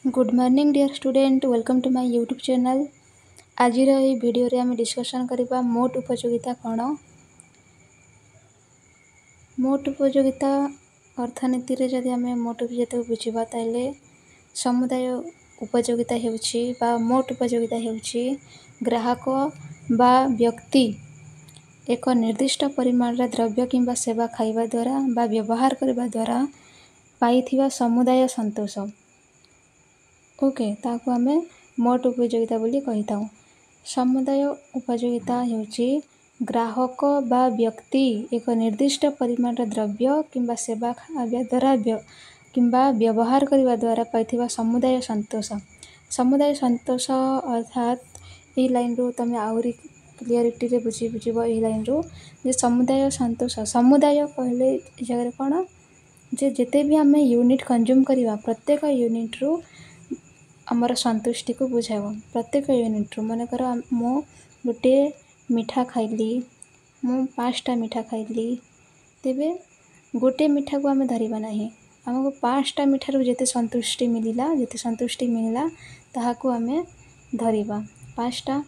Good morning dear student, welcome to my YouTube channel. आज video रे आम discussion करबा मोट उपयोगिता कौन। मोट उपयोगिता अर्थनीति रे जदि आम मोट उपयोगिता बुझा ताले समुदाय उपयोगिता हेउछि बा मोट उपयोगिता हेउछि ग्राहक बा व्यक्ति एक निर्दिष्ट परिमाण द्रव्य किंबा सेवा खाइबा द्वारा बा व्यवहार करबा द्वारा पाइथिबा समुदाय संतोष। ओके, ताको आमे मोट उपयोगिता बोली कही थाउ। समुदाय उपयोगिता हेउछि ग्राहक बा व्यक्ति एक निर्दिष्ट परिमाण द्रव्य किंबा सेवा खाइबा द्वारा किंबा व्यवहार करबा द्वारा पाइथिबा समुदाय संतोष। समुदाय संतोष अर्थात यही लाइन रू तमे आउरी क्लियरिटी रे बुझिबो। यही लाइन रू जे समुदाय संतोष, समुदाय कहले जगह कौन जे जेते भी आमे यूनिट कंज्यूम करबा प्रत्येक यूनिट रू आमर संतुष्टि को बुझाइब। प्रत्येक यूनिट रू मन कर मु गोटे मिठा खाइली, मु 5टा मिठा खाइली, तेबे गोटे मिठा को आमे धरिबा नाही, आमको 5टा मिठा रू जेते संतुष्टि मिलिला ताहाको आमे धरिबा। 5टा